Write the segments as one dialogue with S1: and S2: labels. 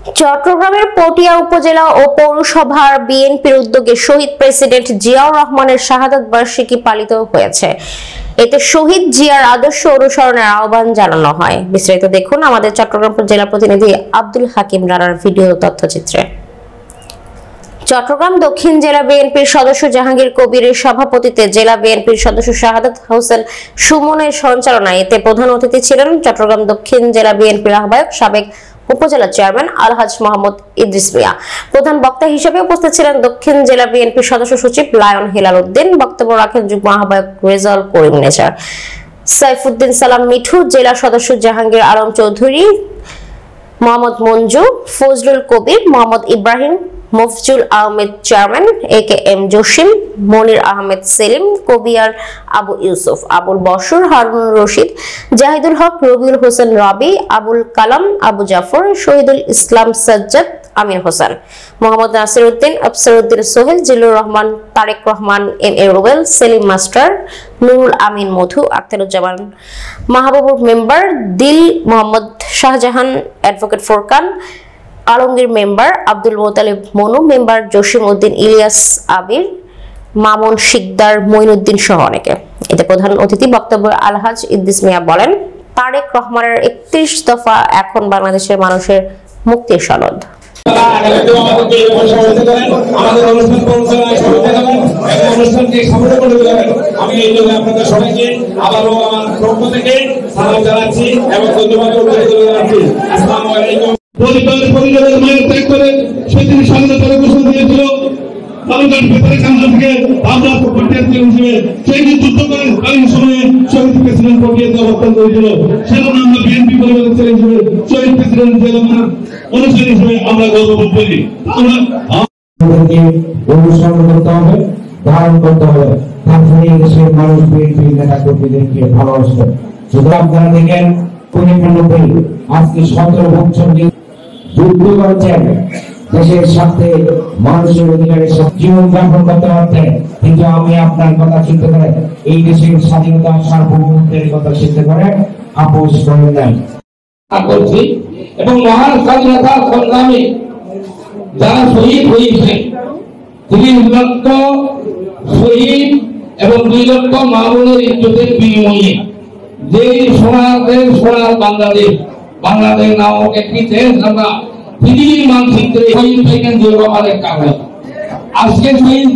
S1: চট্টগ্রামের পটিয়া উপজেলা ও পৌরসভার বিএনপির উদ্যোগে শহীদ প্রেসিডেন্ট জিয়াউর রহমানের শাহাদাত বার্ষিকী পালিত হয়েছে। এতে শহীদ জিয়ার আদর্শ অনুসরণের আহ্বান জানানো হয়। বিস্তারিত দেখুন আমাদের চট্টগ্রাম জেলা প্রতিনিধি আব্দুল হাকিম রানার ভিডিও তথ্যচিত্রে। চট্টগ্রাম দক্ষিণ জেলা বিএনপির সদস্য জাহাঙ্গীর কবিরের সভাপতিত্বে জেলা বিএনপির সদস্য শাহাদাত হোসেন সুমনের সঞ্চালনায় এতে প্রধান অতিথি ছিলেন চট্টগ্রাম দক্ষিণ জেলা বিএনপির আহ্বায়ক সাবেক উপজেলা চেয়ারম্যান আলহাজ মোহাম্মদ ইদ্রিস মিয়া। প্রধান বক্তা হিসেবে উপস্থিত ছিলেন দক্ষিণ জেলা বিএনপির সদস্য সচিব লায়ন হেলাল উদ্দিন। বক্তব্য রাখেন যুগ্ম আহ্বায়ক রেজাউল করিম নেচার, সাইফুদ্দিন সালাম মিঠু, জেলা সদস্য জাহাঙ্গীর আলম চৌধুরী, মোহাম্মদ মঞ্জু, ফজলুল কবির, Mohammad Ibrahim, Mofzul Ahmed chairman, AKM Jasim, Monir Ahmed Selim, কবিয়ার Abu Yusuf, Abul Bashar, Harun Rashid, Zahidul Haque, Rabiul Hossain Rabi, Abul Kalam, Abu Zafar, Shahidul Islam Sajjad, Amir Hossain, Mohammad Nasir Uddin, Afsar Uddin Sohel, Zillur Rahman, Tarique Rahman, M A Rubel, Selim master, Nurul Amin Madhu, Akhtaruzzaman Mahbubur member, দিল Mohammad Shahjahan, advocate Furqan Alamgir member, Abdul Motalib Manu member, Jasim Uddin, Ilias আবির, মামুন শিকদার, মঈনুদ্দিন সহ অনেকে। এতে প্রধান অতিথি বক্তব্য আলহাজ ইদ্রিস মিয়া বলেন, তারেক রহমানের 31 দফা এখন বাংলাদেশের মানুষের মুক্তির সনদ।
S2: পরিবারের মায়ের ত্যাগ করে সেদিন স্বাধীনতার ঘোষণা দিয়েছিল। বালুঘাট বেতারে কান্ডা থেকে আমরা হিসেবে সেই যুদ্ধ করেন কালীন সময়ে শহীদ প্রেসিডেন্ট প্রক্রিয়াতে অবস্থান করেছিল। সেজন্য আমরা বিএনপি পরিবারের ছেলে হিসেবে শহীদ প্রেসিডেন্ট জিয়াউর অনুসারী হিসেবে আমরা গর্ববোধ করি। আমরা
S3: অনুসরণ করতে হবে, ধারণ করতে হবে, তারপরে দেশের মানুষ বিএনপি নেতা কর্মীদেরকে ভালোবাসবে। শুধু আপনারা দেখেন 1995 আজকে 17 বছর যুদ্ধ করছেন, দেশের সাথে মানুষের অধিকারের সাথে জীবন যাপন করতে পারতেন, কিন্তু আমি আপনার কথা চিন্তা করে এই দেশের স্বাধীনতা সার্বভৌমত্বের কথা চিন্তা করে আপোষ করেন নাই
S2: করছি। এবং মহান স্বাধীনতা সংগ্রামে যারা শহীদ হয়েছে 3 লক্ষ শহীদ এবং 2 লক্ষ মামুনের ইজ্জতের বিনিময়ে যে সোনার বাংলাদেশ নামক একটি দেশ আমরা পৃথিবীর মানচিত্রে শহীদ হয়েছেন জিয়াউর কারণে। আজকে শহীদ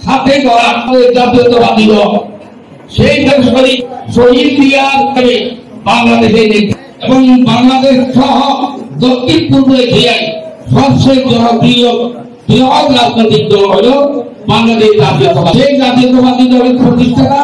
S2: হাতে গড়া জাতীয়তাবাদী দল সেই দেশ শহীদ দিয়ার বাংলাদেশে এবং বাংলাদেশ সহ দক্ষিণ পূর্ব এশিয়ায় সবচেয়ে জনপ্রিয় বৃহৎ রাজনৈতিক দল হল বাংলাদেশ জাতীয়তাবাদী। সেই জাতীয়তাবাদী দলের প্রতিষ্ঠাতা